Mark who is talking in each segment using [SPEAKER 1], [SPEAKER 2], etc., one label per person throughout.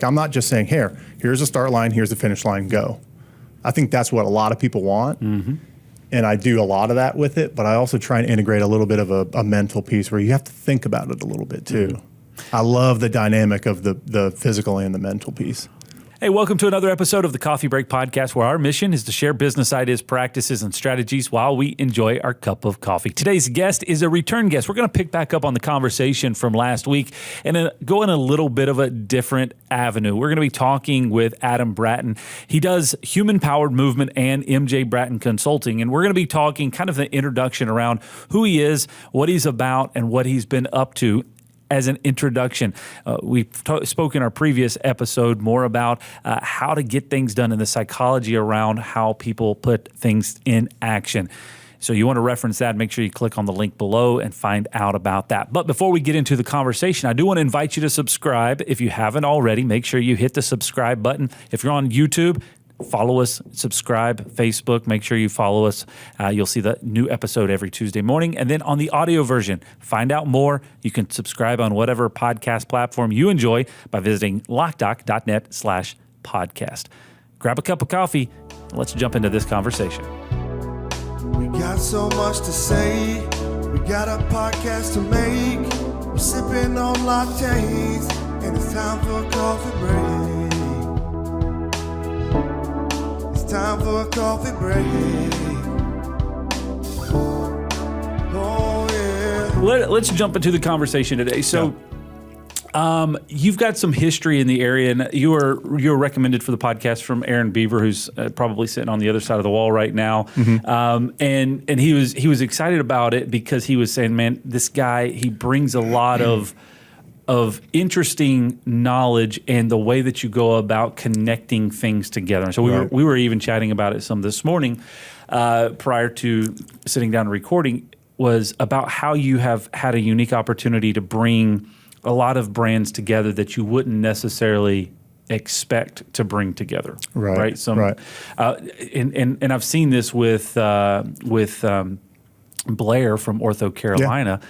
[SPEAKER 1] I'm not just saying, here's the start line, here's the finish line, go. I think that's what a lot of people want. Mm-hmm. And I do a lot of that with it, but I also try and integrate a little bit of a mental piece where you have to think about it a little bit too. Mm-hmm. I love the dynamic of the physical and the mental piece.
[SPEAKER 2] Hey, welcome to another episode of the Coffee Break Podcast, where our mission is to share business ideas, practices, and strategies while we enjoy our cup of coffee. Today's guest is a return guest. We're going to pick back up on the conversation from last week and go in a little bit of a different avenue. We're going to be talking with Adam Bratton. He does human-powered movement and MJ Bratton consulting, and we're going to be talking kind of the introduction around who he is, what he's about, and what he's been up to. As an introduction, we spoke in our previous episode more about how to get things done and the psychology around how people put things in action. So you want to reference that, make sure you click on the link below and find out about that. But before we get into the conversation, I do want to invite you to subscribe. If you haven't already, make sure you hit the subscribe button. If you're on YouTube, follow us, subscribe, Facebook, make sure you follow us. You'll see the new episode every Tuesday morning. And then on the audio version, find out more. You can subscribe on whatever podcast platform you enjoy by visiting Loc-Doc.net/podcast. Grab a cup of coffee. And let's jump into this conversation.
[SPEAKER 3] We got so much to say. We got a podcast to make. We're sipping on lattes, and it's time for a coffee break. Time for a coffee break. Oh, yeah.
[SPEAKER 2] Let's jump into the conversation today. So, you've got some history in the area, and you were recommended for the podcast from Aaron Beaver, who's probably sitting on the other side of the wall right now. Mm-hmm. And he was excited about it because he was saying, man, this guy, he brings a lot of interesting knowledge and the way that you go about connecting things together. And so we were even chatting about it some this morning prior to sitting down and recording, was about how you have had a unique opportunity to bring a lot of brands together that you wouldn't necessarily expect to bring together. Right. And I've seen this with Blair from Ortho Carolina,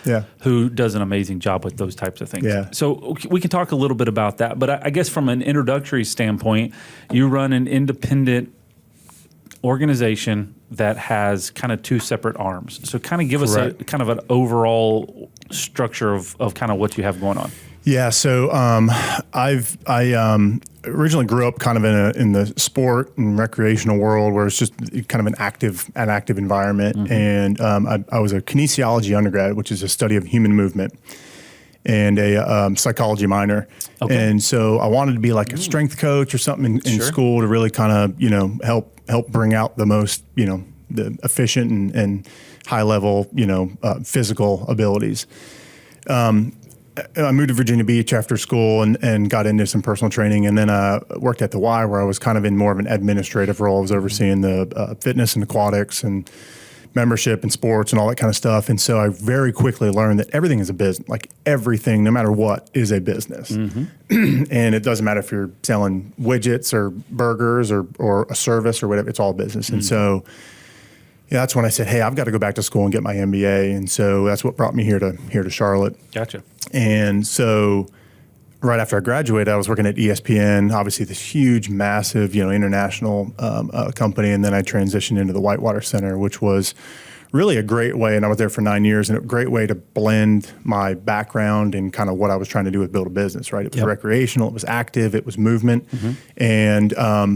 [SPEAKER 2] who does an amazing job with those types of things. Yeah. So we can talk a little bit about that. But I guess from an introductory standpoint, you run an independent organization that has kind of two separate arms. So kind of give us a kind of an overall structure of kind of what you have going on.
[SPEAKER 1] Yeah, so I originally grew up kind of in the sport and recreational world where it's just kind of an active environment. Mm-hmm. And I was a kinesiology undergrad, which is a study of human movement, and a psychology minor. Okay. And so I wanted to be like a strength coach or something in school to really kind of, help bring out the most, the efficient and high level, physical abilities. I moved to Virginia Beach after school and got into some personal training, and then worked at the Y, where I was kind of in more of an administrative role. I was overseeing the fitness and aquatics and membership and sports and all that kind of stuff. And so I very quickly learned that everything is a business. Like everything, no matter what, is a business. Mm-hmm. And it doesn't matter if you're selling widgets or burgers or a service or whatever, it's all business. Mm-hmm. And so that's when I said, hey, I've got to go back to school and get my MBA. And so that's what brought me here to Charlotte.
[SPEAKER 2] Gotcha.
[SPEAKER 1] And so right after I graduated, I was working at ESPN, obviously this huge, massive, international company. And then I transitioned into the Whitewater Center, which was really a great way. And I was there for 9 years, and a great way to blend my background and kind of what I was trying to do with build a business, right? It was recreational, it was active, it was movement, and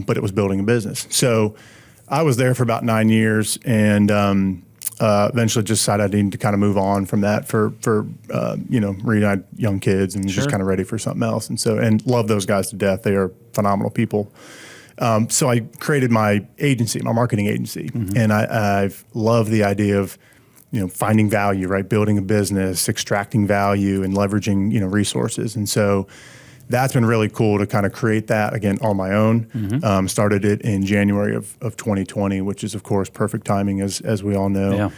[SPEAKER 1] but it was building a business. So I was there for about 9 years, and eventually just decided I needed to kind of move on from that for reunite young kids and just kind of ready for something else. And love those guys to death. They are phenomenal people. So I created my agency, my marketing agency, and I've loved the idea of, finding value, right? Building a business, extracting value, and leveraging, resources. And so that's been really cool to kind of create that again on my own. Started it in January of 2020, which is of course perfect timing as we all know. Yeah.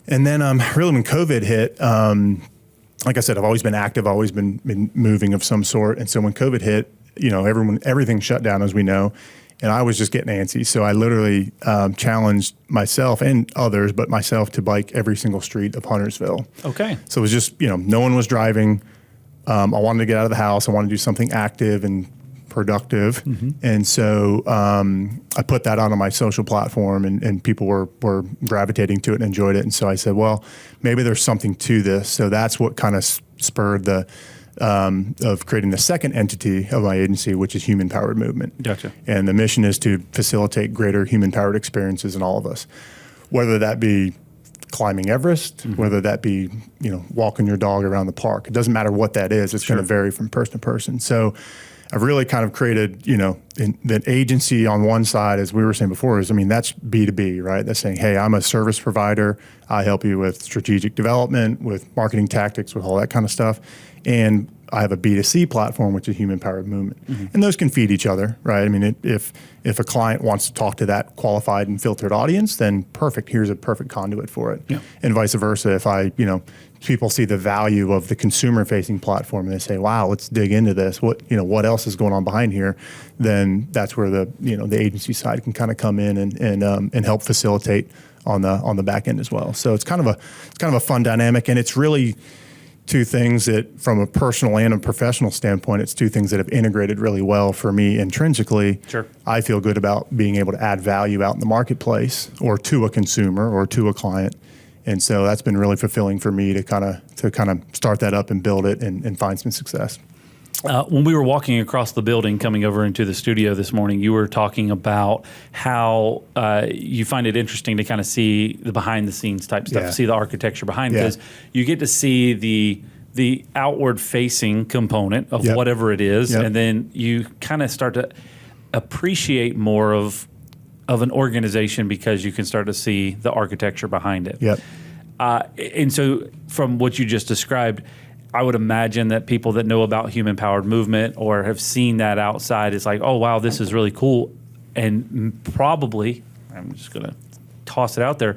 [SPEAKER 1] And then really when COVID hit, like I said, I've always been active, always been moving of some sort. And so when COVID hit, everything shut down, as we know, and I was just getting antsy. So I literally challenged myself and others, but myself, to bike every single street of Huntersville. Okay. So it was just, no one was driving. I wanted to get out of the house. I wanted to do something active and productive. And so I put that on my social platform, and people were gravitating to it and enjoyed it. And so I said, well, maybe there's something to this. So that's what kind of spurred the of creating the second entity of my agency, which is Human Powered Movement.
[SPEAKER 2] Gotcha.
[SPEAKER 1] And the mission is to facilitate greater human powered experiences in all of us, whether that be climbing Everest, whether that be, walking your dog around the park. It doesn't matter what that is. It's going to vary from person to person. So I've really kind of created, that agency on one side, as we were saying before, that's B2B, right? That's saying, hey, I'm a service provider. I help you with strategic development, with marketing tactics, with all that kind of stuff. And I have a B2C platform, which is Human Powered Movement. And those can feed each other, right? If a client wants to talk to that qualified and filtered audience, then perfect. Here's a perfect conduit for it. Yeah. And vice versa. If people see the value of the consumer-facing platform and they say, wow, let's dig into this. What else is going on behind here? Then that's where the agency side can kind of come in and help facilitate on the back end as well. So it's kind of a fun dynamic, and it's really two things that, from a personal and a professional standpoint, it's two things that have integrated really well for me intrinsically. Sure. I feel good about being able to add value out in the marketplace or to a consumer or to a client. And so that's been really fulfilling for me to kind of start that up and build it and find some success.
[SPEAKER 2] When we were walking across the building coming over into the studio this morning, you were talking about how you find it interesting to kind of see the behind the scenes type stuff, see the architecture behind, because you get to see the outward facing component of whatever it is, and then you kind of start to appreciate more of an organization because you can start to see the architecture behind it. Yep. And so from what you just described, I would imagine that people that know about Human Powered Movement or have seen that outside, it's like, oh, wow, this is really cool. And probably, I'm just going to toss it out there,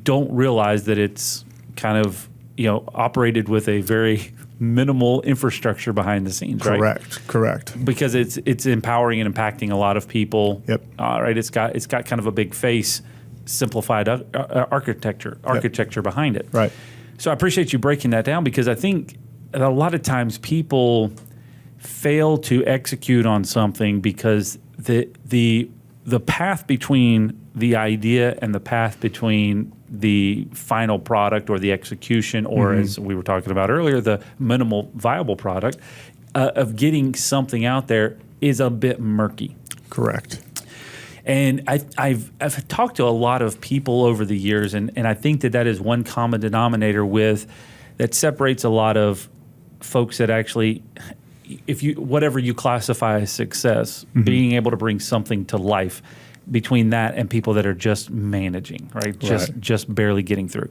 [SPEAKER 2] don't realize that it's kind of, operated with a very minimal infrastructure behind the scenes, right?
[SPEAKER 1] Correct.
[SPEAKER 2] Because it's empowering and impacting a lot of people. Yep. Right. It's got kind of a big face, simplified architecture behind it. Right. So I appreciate you breaking that down, because I think a lot of times people fail to execute on something because the path between the idea and the path between the final product or the execution, or as we were talking about earlier, the minimal viable product of getting something out there is a bit murky.
[SPEAKER 1] Correct.
[SPEAKER 2] And I've talked to a lot of people over the years, and I think that is one common denominator that separates a lot of folks that actually, whatever you classify as success, being able to bring something to life, between that and people that are just managing, right? Just barely getting through,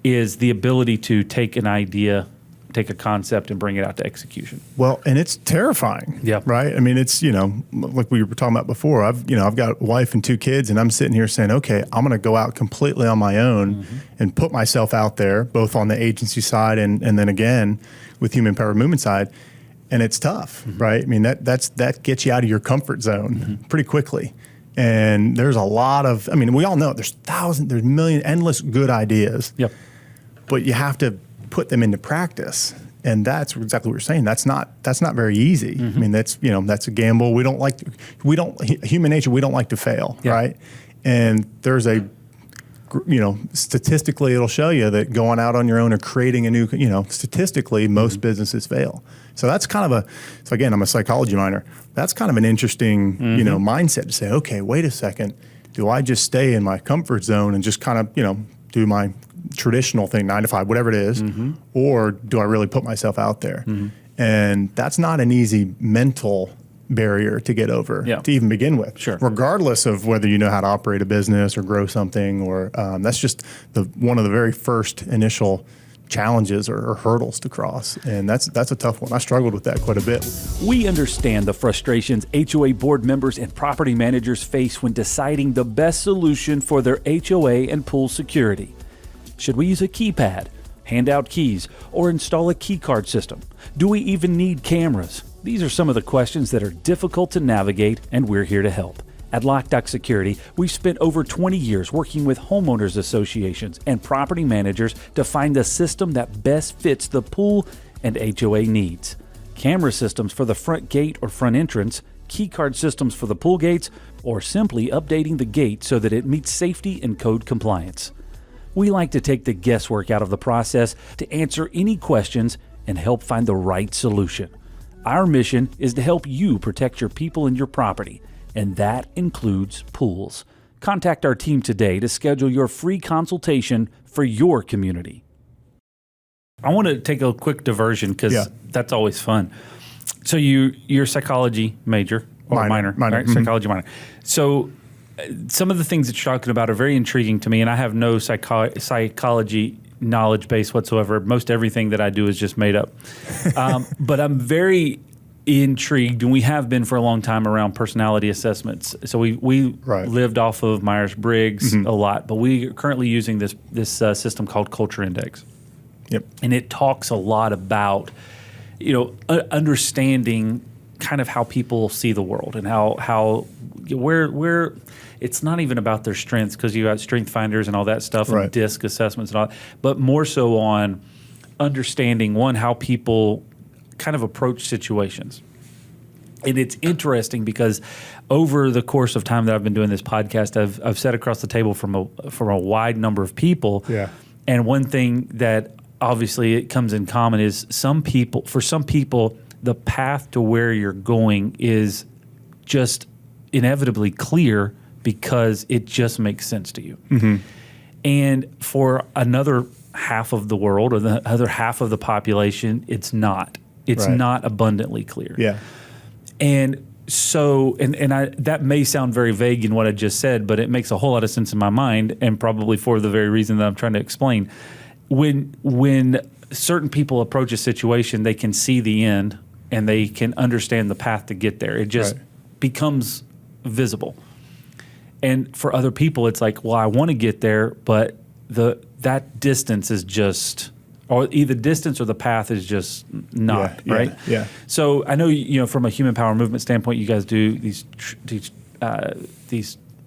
[SPEAKER 2] is the ability to take an idea, take a concept, and bring it out to execution.
[SPEAKER 1] Well, and it's terrifying, right? It's, like we were talking about before, I've got a wife and 2 kids, and I'm sitting here saying, okay, I'm going to go out completely on my own and put myself out there, both on the agency side and then again with Human Powered Movement side. And it's tough, right? That gets you out of your comfort zone pretty quickly. And there's a lot of, we all know there's million, endless good ideas. Yep. But you have to put them into practice. And that's exactly what you're saying. That's not very easy. That's a gamble. Human nature, we don't like to fail, right? And there's statistically it'll show you that going out on your own or creating a new, statistically most businesses fail. So that's kind of so again, I'm a psychology minor. That's kind of an interesting, mindset to say, okay, wait a second. Do I just stay in my comfort zone and just kind of, do my traditional thing, 9 to 5, whatever it is, or do I really put myself out there? And that's not an easy mental barrier to get over to even begin with. Sure. Regardless of whether you know how to operate a business or grow something, or that's just one of the very first initial challenges or hurdles to cross. And that's a tough one. I struggled with that quite a bit.
[SPEAKER 2] We understand the frustrations HOA board members and property managers face when deciding the best solution for their HOA and pool security. Should we use a keypad, hand out keys, or install a key card system? Do we even need cameras? These are some of the questions that are difficult to navigate, and we're here to help. At Loc-Doc Security, we've spent over 20 years working with homeowners associations and property managers to find the system that best fits the pool and HOA needs. camera systems for the front gate or front entrance, key card systems for the pool gates, or simply updating the gate so that it meets safety and code compliance. We like to take the guesswork out of the process to answer any questions and help find the right solution. Our mission is to help you protect your people and your property, and that includes pools. Contact our team today to schedule your free consultation for your community. I want to take a quick diversion because that's always fun. So you're a psychology major or minor. Right? Mm-hmm. Psychology minor. So some of the things that you're talking about are very intriguing to me, and I have no psychology knowledge base whatsoever. Most everything that I do is just made up. But I'm very intrigued, and we have been for a long time, around personality assessments. So we lived off of Myers-Briggs a lot, but we are currently using this system called Culture Index.
[SPEAKER 1] Yep.
[SPEAKER 2] And it talks a lot about, understanding kind of how people see the world and where it's not even about their strengths, because you got strength finders and all that stuff and DISC assessments and all that, but more so on understanding, one, how people kind of approach situations. And it's interesting because over the course of time that I've been doing this podcast, I've sat across the table from a wide number of people.
[SPEAKER 1] Yeah.
[SPEAKER 2] And one thing that obviously it comes in common is for some people, the path to where you're going is just inevitably clear because it just makes sense to you. Mm-hmm. And for another half of the world, or the other half of the population, it's not. It's not abundantly clear.
[SPEAKER 1] Yeah.
[SPEAKER 2] And so, that may sound very vague in what I just said, but it makes a whole lot of sense in my mind, and probably for the very reason that I'm trying to explain. When certain people approach a situation, they can see the end and they can understand the path to get there. It just becomes visible. And for other people, it's like, well, I want to get there, but that distance is just, or either distance or the path is just not, right?
[SPEAKER 1] Yeah.
[SPEAKER 2] So I know, from a human power movement standpoint, you guys do these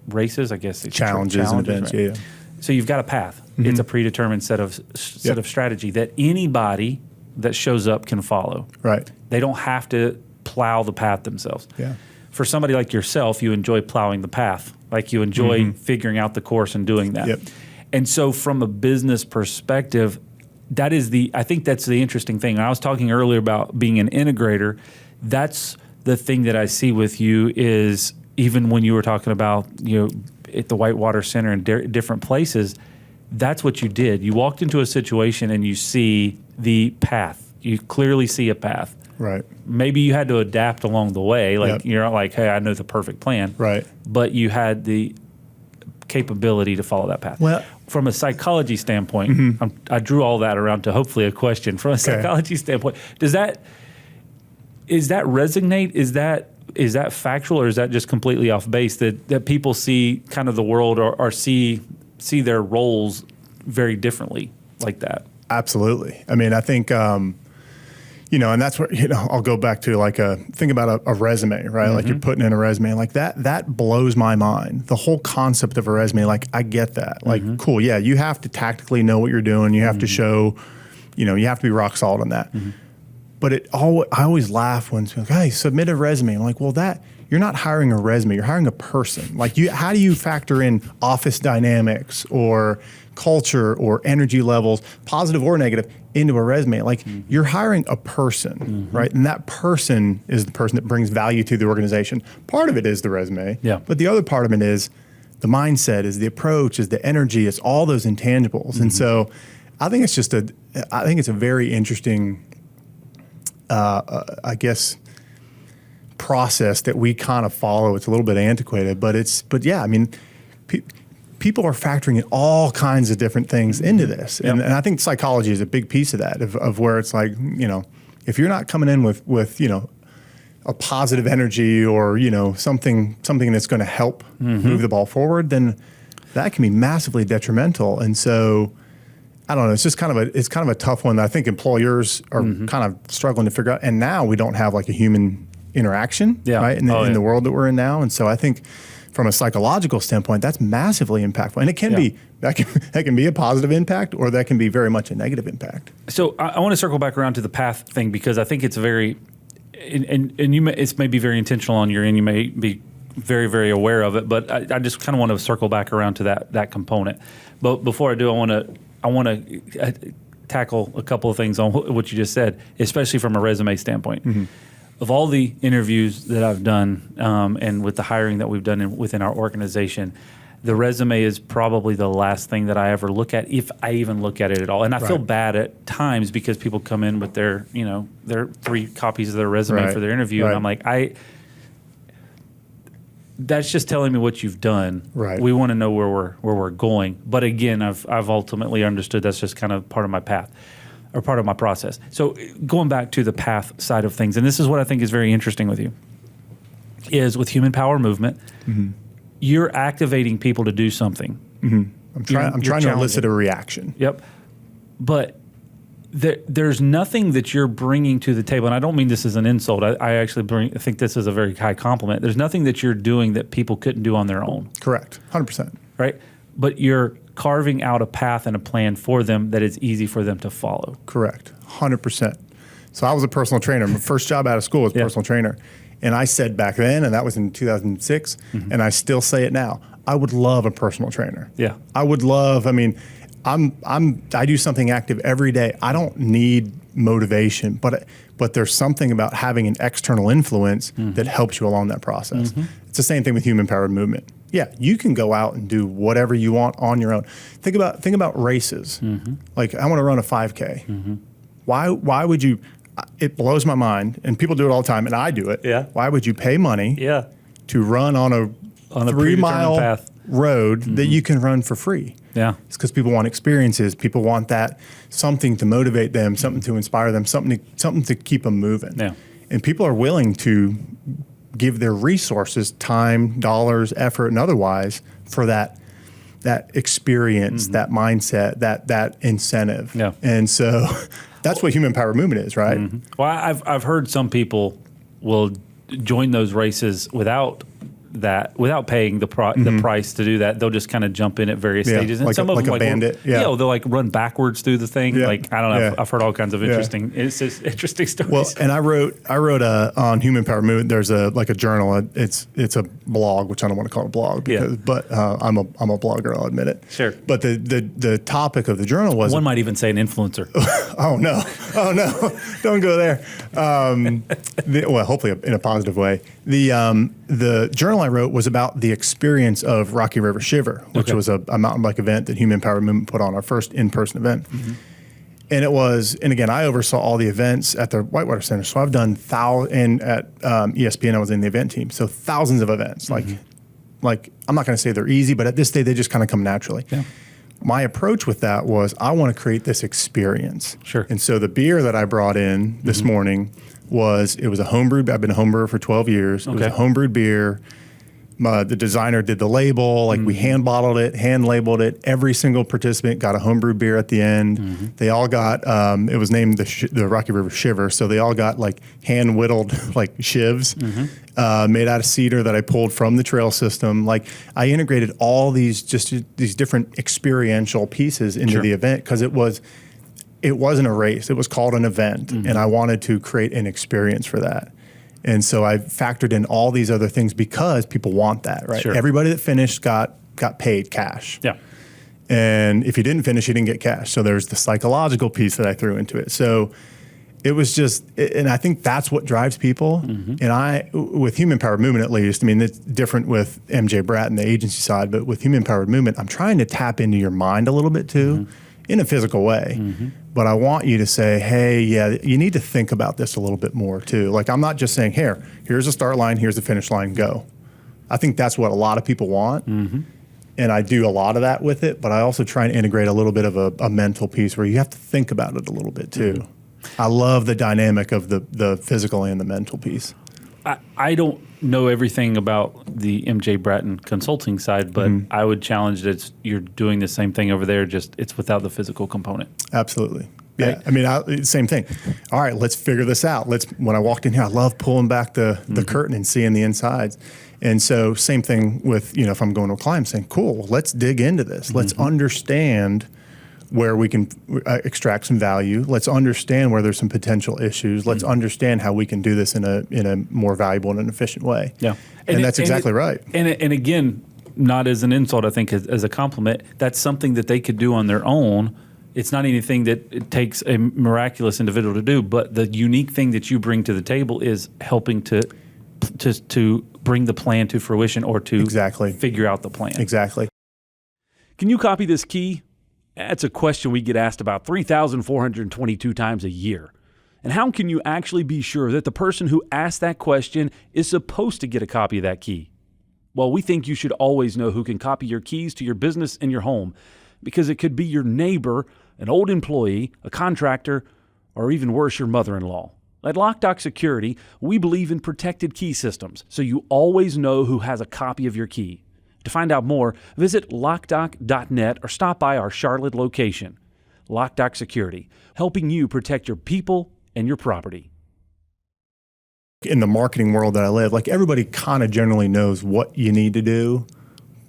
[SPEAKER 2] races, I guess. These
[SPEAKER 1] challenges and events,
[SPEAKER 2] right? So you've got a path. Mm-hmm. It's a predetermined set of strategy that anybody that shows up can follow.
[SPEAKER 1] Right.
[SPEAKER 2] They don't have to plow the path themselves.
[SPEAKER 1] Yeah.
[SPEAKER 2] For somebody like yourself, you enjoy plowing the path. Like you enjoy figuring out the course and doing that.
[SPEAKER 1] Yep.
[SPEAKER 2] And so from a business perspective, I think that's the interesting thing. I was talking earlier about being an integrator. That's the thing that I see with you is, even when you were talking about, at the Whitewater Center and different places, that's what you did. You walked into a situation and you see the path. You clearly see a path.
[SPEAKER 1] Right.
[SPEAKER 2] Maybe you had to adapt along the way. Like you're not like, hey, I know the perfect plan.
[SPEAKER 1] Right.
[SPEAKER 2] But you had the capability to follow that path. Well, from a psychology standpoint, I drew all that around to hopefully a question. From a psychology standpoint, is that resonate? Is that factual, or is that just completely off base that people see kind of the world or see their roles very differently like that?
[SPEAKER 1] Absolutely. I mean, I think, and that's where, I'll go back to think about a resume, right? Like you're putting in a resume like that blows my mind. The whole concept of a resume, like I get that. Like, cool. Yeah. You have to tactically know what you're doing. You have to show, you have to be rock solid on that. But I always laugh when it's like, hey, submit a resume. I'm like, well, you're not hiring a resume. You're hiring a person. Like, how do you factor in office dynamics or culture or energy levels, positive or negative, into a resume? Like, you're hiring a person, right? And that person is the person that brings value to the organization. Part of it is the resume.
[SPEAKER 2] Yeah.
[SPEAKER 1] But the other part of it is the mindset, is the approach, is the energy, it's all those intangibles. And so I think it's a very interesting I guess, process that we kind of follow. It's a little bit antiquated, but yeah, I mean, people are factoring in all kinds of different things into this. And I think psychology is a big piece of that, of where it's like, if you're not coming in with a positive energy or, something that's going to help move the ball forward, then that can be massively detrimental. And so, I don't know. It's just kind of a tough one that I think employers are kind of struggling to figure out. And now we don't have like a human interaction, right? In the world that we're in now. And so I think from a psychological standpoint, that's massively impactful. And it can be that can be a positive impact, or that can be very much a negative impact.
[SPEAKER 2] So I want to circle back around to the path thing, because I think it's very and you may, it's maybe very intentional on your end. You may be very, very aware of it, but I just kind of want to circle back around to that component. But before I do, I want to tackle a couple of things on what you just said, especially from a resume standpoint. Mm-hmm. Of all the interviews that I've done, and with the hiring that we've done within our organization, the resume is probably the last thing that I ever look at, if I even look at it at all. And I feel bad at times because people come in with their 3 copies of their resume for their interview, and I'm like, that's just telling me what you've done. Right. We want to know where we're going. But again, I've ultimately understood that's just kind of part of my path or part of my process. So going back to the path side of things, and this is what I think is very interesting with you, is with human power movement, you're activating people to do something.
[SPEAKER 1] I'm trying to elicit a reaction.
[SPEAKER 2] Yep. But there's nothing that you're bringing to the table, and I don't mean this as an insult. I actually think this is a very high compliment. There's nothing that you're doing that people couldn't do on their own.
[SPEAKER 1] Correct, 100%.
[SPEAKER 2] Right? But you're carving out a path and a plan for them that is easy for them to follow.
[SPEAKER 1] Correct, 100%. So I was a personal trainer. My first job out of school was personal trainer. And I said back then, and that was in 2006, and I still say it now, I would love a personal trainer.
[SPEAKER 2] Yeah.
[SPEAKER 1] I would love, I mean, I do something active every day. I don't need motivation, but there's something about having an external influence that helps you along that process. It's the same thing with human powered movement. Yeah, you can go out and do whatever you want on your own. Think about races. Like, I want to run a 5K. Why would you? It blows my mind, and people do it all the time, and I do it.
[SPEAKER 2] Yeah.
[SPEAKER 1] Why would you pay money to run on a 3-mile path road that you can run for free?
[SPEAKER 2] Yeah.
[SPEAKER 1] It's because people want experiences. People want that, something to motivate them, something to inspire them, something to keep them moving.
[SPEAKER 2] Yeah.
[SPEAKER 1] And people are willing to give their resources, time, dollars, effort, and otherwise for that experience, that mindset, that incentive. Yeah. And so that's what human power movement is, right?
[SPEAKER 2] Well, I've heard some people will join those races without paying the price to do that. They'll just kind of jump in at various stages. And
[SPEAKER 1] like
[SPEAKER 2] some of them
[SPEAKER 1] a bandit.
[SPEAKER 2] They'll like run backwards through the thing.
[SPEAKER 1] Yeah.
[SPEAKER 2] Like, I don't know. I've heard all kinds of interesting stories.
[SPEAKER 1] Well, and I wrote on human power movement. There's a journal. It's a blog, which I don't want to call it a blog but I'm a blogger. I'll admit it.
[SPEAKER 2] Sure.
[SPEAKER 1] But the topic of the journal was
[SPEAKER 2] one might even say an influencer.
[SPEAKER 1] Oh no, don't go there. Well, hopefully in a positive way. The journal I wrote was about the experience of Rocky River Shiver, which was a mountain bike event that Human Power Movement put on, our first in-person event. And again, I oversaw all the events at the Whitewater Center. So I've done and at ESPN, I was in the event team. So thousands of events. Like I'm not going to say they're easy, but at this stage, they just kind of come naturally. Yeah. My approach with that was I want to create this experience.
[SPEAKER 2] Sure.
[SPEAKER 1] And so the beer that I brought in this morning was a homebrewed. I've been a homebrewer for 12 years. It was a homebrewed beer. The designer did the label. We hand bottled it, hand labeled it. Every single participant got a homebrewed beer at the end. They all got. It was named the Rocky River Shiver. So they all got hand whittled shivs made out of cedar that I pulled from the trail system. I integrated all these different experiential pieces into the event because it wasn't a race. It was called an event, and I wanted to create an experience for that. And so I factored in all these other things because people want that, right? Sure. Everybody that finished got paid cash. Yeah. And if you didn't finish, you didn't get cash. So there's the psychological piece that I threw into it. So it was and I think that's what drives people. And with Human Powered Movement at least, I mean, it's different with MJ Bratton, the agency side, but with Human Powered Movement, I'm trying to tap into your mind a little bit too. In a physical way. But I want you to say, hey, you need to think about this a little bit more too. I'm not just saying, here's the start line, here's the finish line, go. I think that's what a lot of people want. And I do a lot of that with it, but I also try and integrate a little bit of a mental piece where you have to think about it a little bit too. I love the dynamic of the physical and the mental piece.
[SPEAKER 2] I don't know everything about the MJ Bratton consulting side, but I would challenge that you're doing the same thing over there, just it's without the physical component.
[SPEAKER 1] Absolutely. Yeah. Right? I mean, same thing. All right, let's figure this out. When I walked in here, I love pulling back the curtain and seeing the insides. And so same thing with, if I'm going to a client saying, cool, let's dig into this. Let's understand where we can extract some value. Let's understand where there's some potential issues. Let's understand how we can do this in a more valuable and an efficient way.
[SPEAKER 2] Yeah.
[SPEAKER 1] And that's exactly right.
[SPEAKER 2] And again, not as an insult, I think as a compliment, that's something that they could do on their own. It's not anything that it takes a miraculous individual to do, but the unique thing that you bring to the table is helping to bring the plan to fruition or to figure out the plan.
[SPEAKER 1] Exactly.
[SPEAKER 2] Can you copy this key? That's a question we get asked about 3,422 times a year. And how can you actually be sure that the person who asked that question is supposed to get a copy of that key? Well, we think you should always know who can copy your keys to your business and your home, because it could be your neighbor, an old employee, a contractor, or even worse, your mother-in-law. At Loc-Doc Security, we believe in protected key systems, so you always know who has a copy of your key. To find out more, visit locdoc.net or stop by our Charlotte location. Loc-Doc Security, helping you protect your people and your property.
[SPEAKER 1] In the marketing world that I live, like everybody kind of generally knows what you need to do,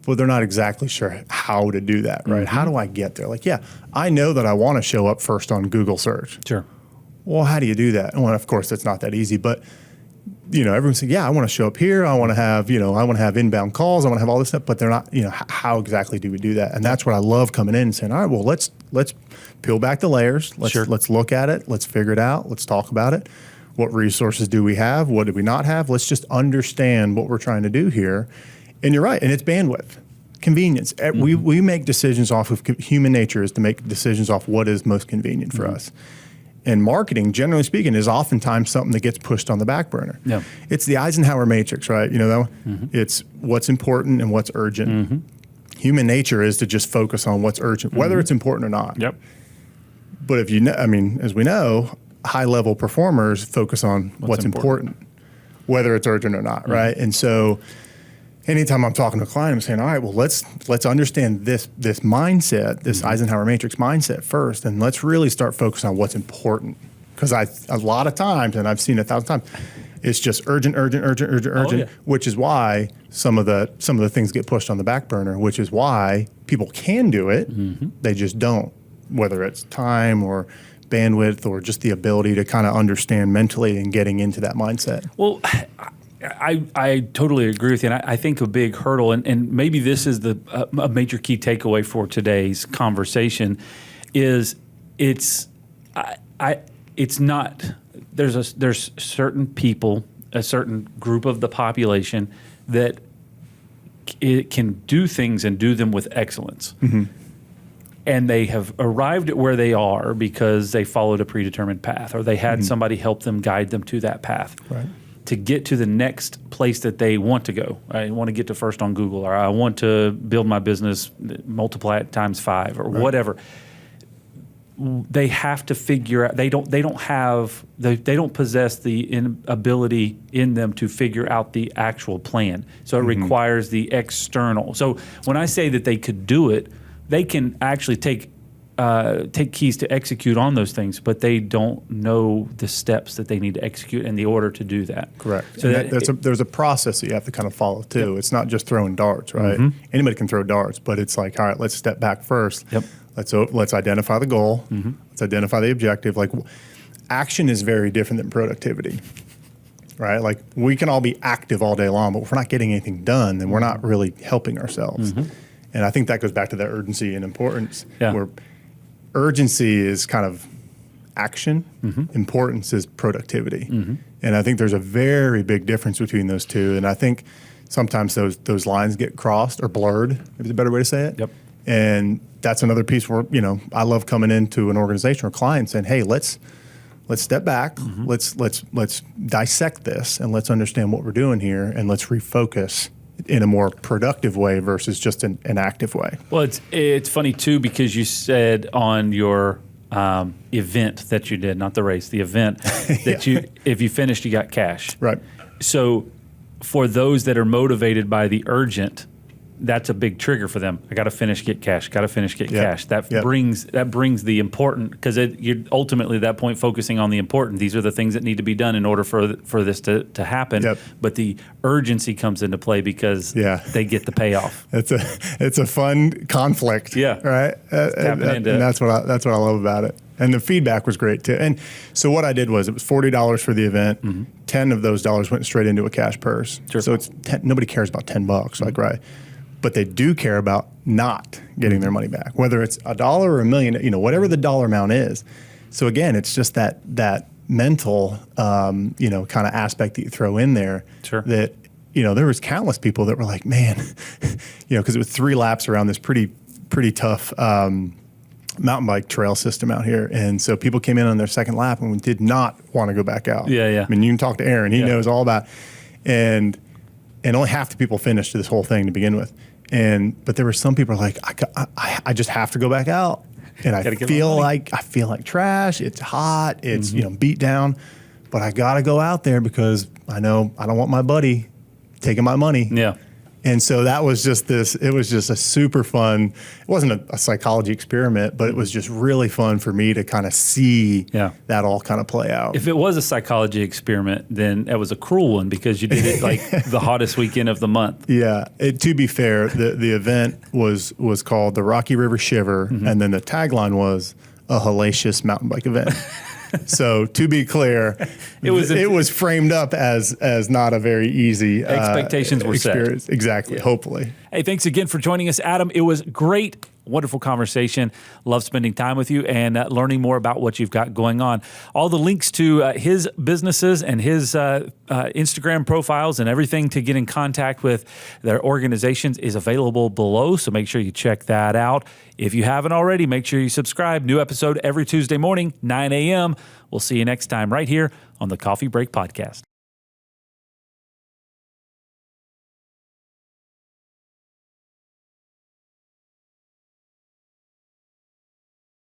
[SPEAKER 1] but they're not exactly sure how to do that, right? How do I get there? Like, yeah, I know that I want to show up first on Google search.
[SPEAKER 2] Sure.
[SPEAKER 1] Well, how do you do that? Well, of course, it's not that easy, but everyone's saying, yeah, I want to show up here. I want to have, I want to have inbound calls. I want to have all this stuff, but they're not, how exactly do we do that? And that's what I love coming in and saying, all right, well, let's peel back the layers. Let's look at it. Let's figure it out. Let's talk about it. What resources do we have? What do we not have? Let's just understand what we're trying to do here. And you're right. And it's bandwidth, convenience. We make decisions off of human nature is to make decisions off what is most convenient for us. And marketing, generally speaking, is oftentimes something that gets pushed on the back burner. Yeah. It's the Eisenhower Matrix, right? You know that one? It's what's important and what's urgent. Human nature is to just focus on what's urgent, whether it's important or not.
[SPEAKER 2] Yep.
[SPEAKER 1] But if as we know, high-level performers focus on what's important, whether it's urgent or not, right? And so anytime I'm talking to a client, I'm saying, all right, well, let's understand this mindset, this Eisenhower Matrix mindset first, and let's really start focusing on what's important. Because a lot of times, and I've seen it 1,000 times, it's just urgent, which is why some of the things get pushed on the back burner, which is why people can do it, they just don't, whether it's time or bandwidth or just the ability to kind of understand mentally and getting into that mindset.
[SPEAKER 2] Well, I totally agree with you, and I think a big hurdle, and maybe this is a major key takeaway for today's conversation, is it's not there's certain people, a certain group of the population that it can do things and do them with excellence. And they have arrived at where they are because they followed a predetermined path, or they had somebody help them, guide them to that path. Right. To get to the next place that they want to go. I want to get to first on Google, or I want to build my business, multiply it times 5, or whatever. They have to figure out. They don't possess the ability in them to figure out the actual plan. So it requires the external. So when I say that they could do it, they can actually take keys to execute on those things, but they don't know the steps that they need to execute in the order to do that.
[SPEAKER 1] Correct. So there's a process that you have to kind of follow too. Yep. It's not just throwing darts, right? Anybody can throw darts, but it's like, all right, let's step back first. Yep. Let's identify the goal. Let's identify the objective. Like, action is very different than productivity, right? Like, we can all be active all day long, but if we're not getting anything done, then we're not really helping ourselves. And I think that goes back to the urgency and importance, where urgency is kind of action, importance is productivity. And I think there's a very big difference between those two. And I think sometimes those lines get crossed or blurred, maybe a better way to say it. Yep. And that's another piece where, I love coming into an organization or client saying, hey, let's step back, let's dissect this, and let's understand what we're doing here, and let's refocus in a more productive way versus just an active way.
[SPEAKER 2] Well, it's funny too, because you said on your event that you did, not the race, the event, that if you finished, you got cash.
[SPEAKER 1] Right.
[SPEAKER 2] So for those that are motivated by the urgent, that's a big trigger for them. I got to finish, get cash. Got to finish, get cash. That
[SPEAKER 1] Yep.
[SPEAKER 2] brings the important, because you're ultimately at that point focusing on the important. These are the things that need to be done in order for this to happen.
[SPEAKER 1] Yep.
[SPEAKER 2] But the urgency comes into play because they get the payoff.
[SPEAKER 1] It's a fun conflict.
[SPEAKER 2] Yeah.
[SPEAKER 1] Right. And that's what I love about it. And the feedback was great too. And so what I did was, it was $40 for the event.
[SPEAKER 2] Mm-hmm.
[SPEAKER 1] 10 of those dollars went straight into a cash purse.
[SPEAKER 2] Sure.
[SPEAKER 1] So it's nobody cares about $10, like, right? But they do care about not getting their money back, whether it's $1 or $1 million, whatever the dollar amount is. So again, it's just that mental, kind of aspect that you throw in there.
[SPEAKER 2] Sure.
[SPEAKER 1] That, there was countless people that were like, man, because it was 3 laps around this pretty tough mountain bike trail system out here. And so people came in on their second lap and did not want to go back out.
[SPEAKER 2] Yeah.
[SPEAKER 1] I mean, you can talk to Aaron. He knows all about, and only half the people finished this whole thing to begin with. But there were some people like, I just have to go back out. And I feel like trash. It's hot. It's, beat down, but I got to go out there because I know I don't want my buddy taking my money.
[SPEAKER 2] Yeah.
[SPEAKER 1] And so that was just it was just a super fun, it wasn't a psychology experiment, but it was just really fun for me to kind of see that all kind of play out.
[SPEAKER 2] If it was a psychology experiment, then it was a cruel one because you did it like the hottest weekend of the month.
[SPEAKER 1] Yeah. To be fair, the event was called the Rocky River Shiver, and then the tagline was a hellacious mountain bike event. So to be clear, it was framed up as not a very easy
[SPEAKER 2] expectations were
[SPEAKER 1] experience.
[SPEAKER 2] set.
[SPEAKER 1] Exactly. Yeah. Hopefully.
[SPEAKER 2] Hey, thanks again for joining us, Adam. It was great. Wonderful conversation. Love spending time with you and learning more about what you've got going on. All the links to his businesses and his Instagram profiles and everything to get in contact with their organizations is available below, so make sure you check that out. If you haven't already, make sure you subscribe. New episode every Tuesday morning, 9 a.m. We'll see you next time right here on the Coffee Break Podcast.